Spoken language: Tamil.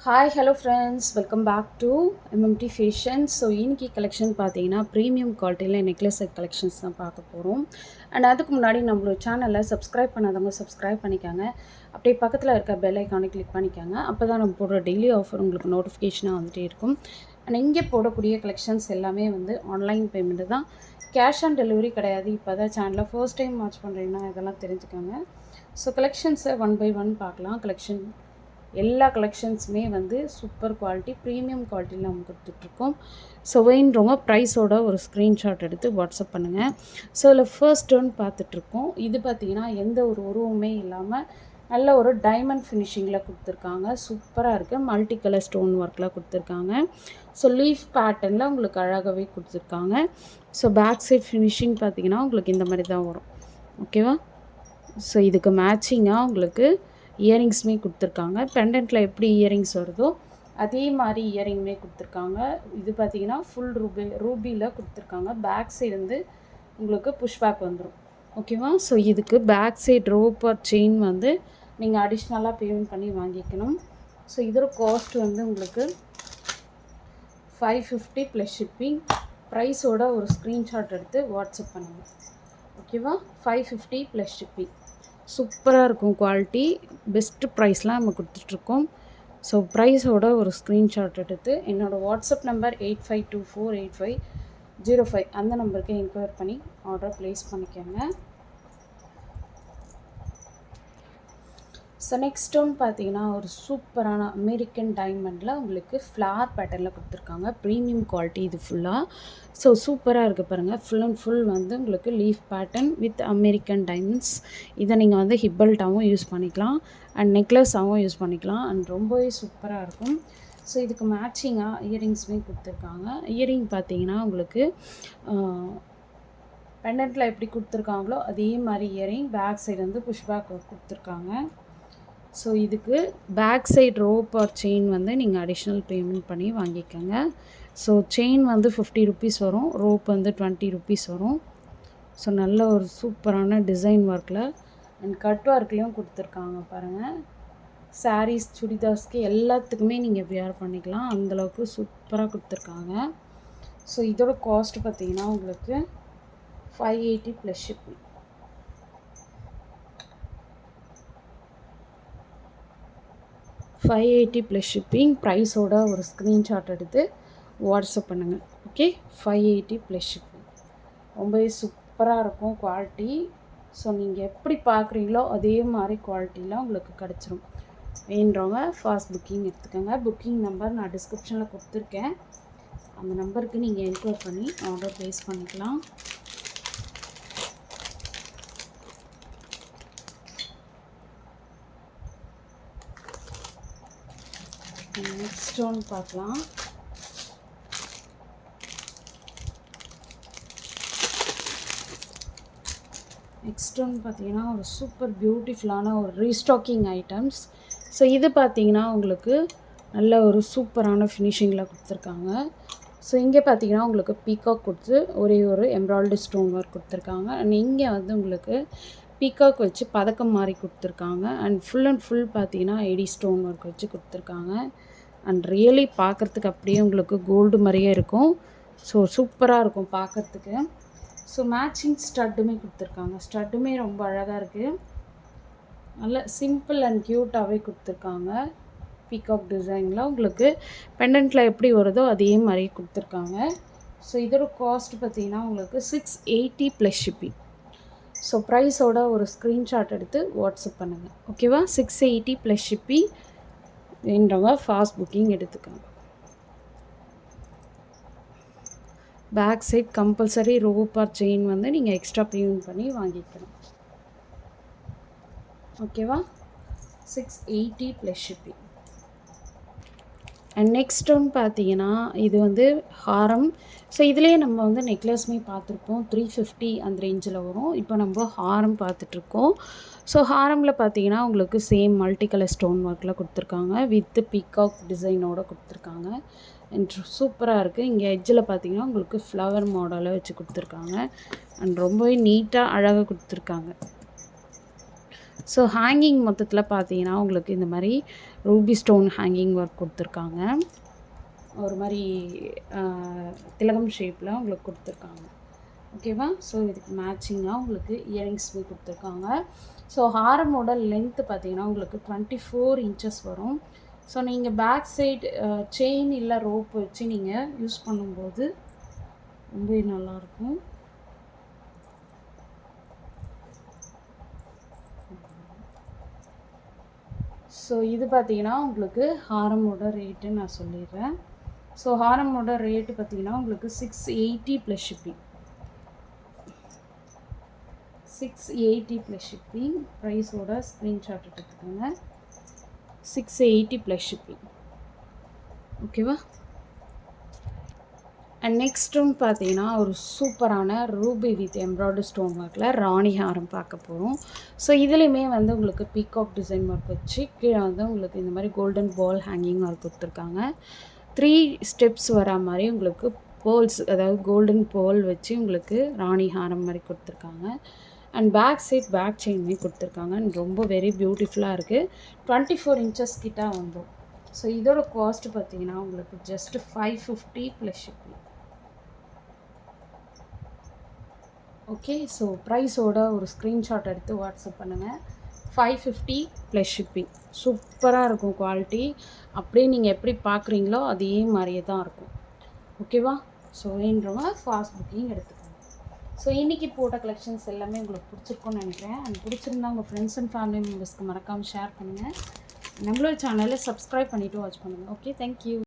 Hi hello friends, welcome back to MMD fashion. So இன்னைக்கு கலெக்ஷன் பார்த்தீங்கன்னா ப்ரீமியம் குவாலிட்டியில் நெக்லஸ் செட் கலெக்ஷன்ஸ் தான் பார்க்க போகிறோம். அண்ட் அதுக்கு முன்னாடி நம்மளோட சேனலை சப்ஸ்கிரைப் பண்ணாதவங்க சப்ஸ்கிரைப் பண்ணிக்காங்க. அப்படியே பக்கத்தில் இருக்க பெல் ஐக்கானை கிளிக் பண்ணிக்காங்க. அப்போ தான் நம்ம போடுற டெய்லி ஆஃபர் உங்களுக்கு நோட்டிஃபிகேஷனாக வந்துகிட்டே இருக்கும். அண்ட் இங்கே போடக்கூடிய கலெக்ஷன்ஸ் எல்லாமே வந்து ஆன்லைன் பேமெண்ட்டு தான், கேஷ் ஆன் டெலிவரி கிடையாது. இப்போ தான் சேனலை ஃபர்ஸ்ட் டைம் வாட்ச் பண்ணுறீங்கன்னா இதெல்லாம் தெரிஞ்சுக்கோங்க. ஸோ கலெக்ஷன்ஸை ஒன் பை ஒன் பார்க்கலாம். எல்லா கலெக்ஷன்ஸுமே வந்து சூப்பர் குவாலிட்டி, ப்ரீமியம் குவாலிட்டியில் நம்ம கொடுத்துட்ருக்கோம். ஸோ வேணுறவங்க ப்ரைஸோட ஒரு ஸ்க்ரீன்ஷாட் எடுத்து வாட்ஸ்அப் பண்ணுங்கள். ஸோ இதில் ஃபர்ஸ்ட் ஒன் பார்த்துட்ருக்கோம். இது பார்த்திங்கன்னா எந்த ஒரு உருவமே இல்லாமல் நல்ல ஒரு டைமண்ட் ஃபினிஷிங்கில் கொடுத்துருக்காங்க. சூப்பராக இருக்குது. மல்டி கலர் ஸ்டோன் ஒர்க்கில் கொடுத்துருக்காங்க. ஸோ லீஃப் பேட்டர்னில் உங்களுக்கு அழகாகவே கொடுத்துருக்காங்க. ஸோ பேக் சைட் ஃபினிஷிங் பார்த்திங்கன்னா உங்களுக்கு இந்த மாதிரி தான் வரும். ஓகேவா? ஸோ இதுக்கு மேட்சிங்காக உங்களுக்கு இயரிங்ஸுமே கொடுத்துருக்காங்க. பெண்டன்ட்டில் எப்படி இயரிங்ஸ் வருதோ அதே மாதிரி இயரிங்குமே கொடுத்துருக்காங்க. இது பார்த்திங்கன்னா ஃபுல் ரூபியில் கொடுத்துருக்காங்க. பேக் சைடு வந்து உங்களுக்கு புஷ்பேக் வந்துடும். ஓகேவா? ஸோ இதுக்கு back side rope or chain வந்து நீங்கள் அடிஷ்னலாக பேமெண்ட் பண்ணி வாங்கிக்கணும். ஸோ இதோட காஸ்ட் வந்து உங்களுக்கு 550 ப்ளஸ் ஷிப்பிங். ப்ரைஸோட ஒரு ஸ்க்ரீன்ஷாட் எடுத்து வாட்ஸ்அப் பண்ணுங்கள். ஓகேவா? 550 ப்ளஸ் ஷிப்பிங். சூப்பராக இருக்கும் குவாலிட்டி. பெஸ்ட்டு ப்ரைஸ்லாம் நம்ம கொடுத்துட்ருக்கோம். ஸோ ப்ரைஸோட ஒரு ஸ்க்ரீன்ஷாட் எடுத்து என்னோடய வாட்ஸ்அப் நம்பர் 85248505 அந்த நம்பருக்கு என்கொயர் பண்ணி ஆர்டர் ப்ளேஸ் பண்ணிக்கோங்க. ஸோ நெக்ஸ்ட் ஒன் பார்த்தீங்கன்னா ஒரு சூப்பரான அமெரிக்கன் டைமண்டில் உங்களுக்கு ஃப்ளார் பேட்டர்னில் கொடுத்துருக்காங்க. ப்ரீமியம் குவாலிட்டி இது ஃபுல்லாக. ஸோ சூப்பராக இருக்குது பாருங்கள். ஃபுல் அண்ட் ஃபுல் வந்து உங்களுக்கு leaf pattern with American diamonds. இதை நீங்கள் வந்து ஹிப்பல்ட்டாகவும் யூஸ் பண்ணிக்கலாம் அண்ட் நெக்லஸாகவும் யூஸ் பண்ணிக்கலாம். அண்ட் ரொம்பவே சூப்பராக இருக்கும். ஸோ இதுக்கு மேட்சிங்காக இயரிங்ஸுமே கொடுத்துருக்காங்க. இயரிங் பார்த்தீங்கன்னா உங்களுக்கு பெண்டன்ட்டில் எப்படி கொடுத்துருக்காங்களோ அதே மாதிரி இயரிங் பேக் சைடு வந்து புஷ்பேக் கொடுத்துருக்காங்க. ஸோ இதுக்கு back side rope or chain வந்து நீங்கள் அடிஷ்னல் பேமெண்ட் பண்ணி வாங்கிக்கோங்க. ஸோ செயின் வந்து 50 ருபீஸ் வரும், ரோப் வந்து 20 ருபீஸ் வரும். ஸோ நல்ல ஒரு சூப்பரான டிசைன் ஒர்க்கில் அண்ட் கட் ஒர்க்லேயும் கொடுத்துருக்காங்க பாருங்கள். சாரீஸ், சுடிதார்ஸ்க்கு எல்லாத்துக்குமே நீங்கள் வியர் பண்ணிக்கலாம். அந்தளவுக்கு சூப்பராக கொடுத்துருக்காங்க. ஸோ இதோட காஸ்ட் பார்த்திங்கன்னா உங்களுக்கு 580 ப்ளஸ் ஷிப்பிங். 580 plus shipping. ப்ரைஸோட ஒரு ஸ்க்ரீன்ஷாட் எடுத்து வாட்ஸ்அப் பண்ணுங்கள். Okay, 580 plus shipping. ரொம்பவே சூப்பராக இருக்கும் குவாலிட்டி. ஸோ நீங்கள் எப்படி பார்க்குறீங்களோ அதே மாதிரி குவாலிட்டியில் உங்களுக்கு கிடச்சிரும். வேணுறவங்க ஃபாஸ்ட் புக்கிங் எடுத்துக்கோங்க. புக்கிங் நம்பர் நான் டிஸ்கிரிப்ஷனில் கொடுத்துருக்கேன். அந்த நம்பருக்கு நீங்கள் என்கொயர் பண்ணி ஆர்டர் ப்ளேஸ் பண்ணிக்கலாம். நெக்ஸ்ட் ஒன் பார்க்கலாம். நெக்ஸ்ட் ஒன் பார்த்தீங்கன்னா ஒரு சூப்பர் பியூட்டிஃபுல்லான ஒரு ரீஸ்டாக்கிங் ஐட்டம்ஸ். ஸோ இது பார்த்தீங்கன்னா உங்களுக்கு நல்ல ஒரு சூப்பரான ஃபினிஷிங்கில் கொடுத்துருக்காங்க. ஸோ இங்கே பார்த்தீங்கன்னா உங்களுக்கு பீகாக் கொடுத்து ஒரே ஒரு எம்ப்ராய்டரி ஸ்டோன் ஒர்க் கொடுத்துருக்காங்க. அண்ட் இங்கே வந்து உங்களுக்கு பீகாக் வச்சு பதக்கம் மாதிரி கொடுத்துருக்காங்க. அண்ட் ஃபுல் அண்ட் ஃபுல் பார்த்தீங்கன்னா எடி ஸ்டோன் ஒர்க் வச்சு கொடுத்துருக்காங்க. அண்ட் ரியலி பார்க்குறதுக்கு அப்படியே உங்களுக்கு கோல்டு மாதிரியே இருக்கும். ஸோ சூப்பராக இருக்கும் பார்க்குறதுக்கு. ஸோ மேட்சிங் ஸ்டட்டுமே கொடுத்துருக்காங்க. ஸ்டட்டுமே ரொம்ப அழகாக இருக்குது. நல்ல சிம்பிள் அண்ட் க்யூட்டாகவே கொடுத்துருக்காங்க. பீகாக் டிசைனில் உங்களுக்கு பெண்டன்ட்டில் எப்படி வருதோ அதே மாதிரி கொடுத்துருக்காங்க. ஸோ இதோட காஸ்ட் பார்த்திங்கன்னா உங்களுக்கு 680 ப்ளஸ் ஷிப்பிங். ஸோ ப்ரைஸோட ஒரு ஸ்க்ரீன்ஷாட் எடுத்து வாட்ஸ்அப் பண்ணுங்கள். ஓகேவா? 680 ப்ளஸ் ஷிப்பிங். வேண்டவங்க ஃபாஸ்ட் புக்கிங் எடுத்துக்கோங்க. Back side compulsory rope or chain வந்து நீங்கள் எக்ஸ்ட்ரா பேமெண்ட் பண்ணி வாங்கிக்கணும். ஓகேவா? 680 plus shipping. And next one பார்த்தீங்கன்னா இது வந்து ஹாரம். ஸோ இதிலே நம்ம வந்து நெக்லஸ்மே பார்த்துருக்கோம். 350 அந்த ரேஞ்சில் வரும். இப்போ நம்ம ஹாரம் பார்த்துட்ருக்கோம். ஸோ ஹாரமில் பார்த்தீங்கன்னா உங்களுக்கு சேம் மல்டி கலர் ஸ்டோன் ஒர்க்கில் கொடுத்துருக்காங்க. வித் பீகாக் டிசைனோடு கொடுத்துருக்காங்க. அண்ட் சூப்பராக இருக்குது. இங்கே எட்ஜில் பார்த்தீங்கன்னா உங்களுக்கு ஃப்ளவர் மாடலை வச்சு கொடுத்துருக்காங்க. அண்ட் ரொம்பவே நீட்டாக அழகாக கொடுத்துருக்காங்க. ஸோ ஹேங்கிங் மொத்தத்தில் பார்த்தீங்கன்னா உங்களுக்கு இந்த மாதிரி ரூபி ஸ்டோன் ஹேங்கிங் ஒர்க் கொடுத்துருக்காங்க. ஒரு மாதிரி திலகம் ஷேப்பில் உங்களுக்கு கொடுத்துருக்காங்க. ஓகேவா? ஸோ இதுக்கு மேட்சிங்காக உங்களுக்கு இயரிங்ஸுமே கொடுத்துருக்காங்க. ஸோ ஹாரமோட லென்த்து பார்த்தீங்கன்னா உங்களுக்கு 24 இன்ச்சஸ் வரும். ஸோ நீங்கள் பேக் சைடு செயின் இல்லை ரோப் வச்சு நீங்கள் யூஸ் பண்ணும்போது ரொம்பவே நல்லாயிருக்கும். ஸோ இது பார்த்தீங்கன்னா உங்களுக்கு ஹாரமோட ரேட்டு நான் சொல்லிடுறேன். ஸோ ஹாரமோட ரேட்டு பார்த்தீங்கன்னா உங்களுக்கு 680 ப்ளஸ் ஷிப்பிங். 680 plus shipping. ப்ரைஸோட ஸ்க்ரீன்ஷாட் எடுத்துக்கோங்க. 680 ப்ளஸ் ஷிப்பிங். ஓகேவா? அண்ட் நெக்ஸ்ட்டும் பார்த்தீங்கன்னா ஒரு சூப்பரான ரூபி வித் எம்ப்ராய்டரி ஸ்டோன் ஒர்க்கில் ராணி ஹாரம் பார்க்க போகிறோம். ஸோ இதுலேயுமே வந்து உங்களுக்கு பீகாக் டிசைன் ஒர்க் வச்சு கீழே வந்து உங்களுக்கு இந்த மாதிரி கோல்டன் பால் ஹேங்கிங் ஒர்க் கொடுத்துருக்காங்க. 3 ஸ்டெப்ஸ் வரா மாதிரி உங்களுக்கு பேர்ல்ஸ், அதாவது கோல்டன் பேர்ல் வச்சு உங்களுக்கு ராணி ஹாரம் மாதிரி கொடுத்துருக்காங்க. அண்ட் பேக் சைட் பேக் செயின்மே கொடுத்துருக்காங்க. அண்ட் ரொம்ப வெரி பியூட்டிஃபுல்லாக இருக்குது. 24 இன்ச்சஸ் கிட்ட வந்துடும். ஸோ இதோட காஸ்ட் பார்த்தீங்கன்னா உங்களுக்கு just 550 plus shipping. Okay, so ப்ரைஸோட ஒரு ஸ்க்ரீன்ஷாட் எடுத்து வாட்ஸ்அப் பண்ணுங்கள். 550 ப்ளஸ் ஷிப்பிங். சூப்பராக இருக்கும் குவாலிட்டி. அப்படியே நீங்கள் எப்படி பார்க்குறீங்களோ அதே மாதிரியே தான் இருக்கும். ஓகேவா? ஸோ வேணுறவங்க ஃபாஸ்ட் புக்கிங் எடுத்துக்கோங்க. ஸோ இன்றைக்கி போட்ட கலெக்ஷன்ஸ் எல்லாமே உங்களுக்கு பிடிச்சிருக்குன்னு நினைக்கிறேன். அண்ட் பிடிச்சிருந்தா உங்கள் ஃப்ரெண்ட்ஸ் அண்ட் ஃபேமிலி மெம்பர்ஸ்க்கு மறக்காமல் ஷேர் பண்ணுங்கள். நம்மளோட சேனலை சப்ஸ்கிரைப் பண்ணிவிட்டு வாட்ச் பண்ணுங்கள். Okay, thank you.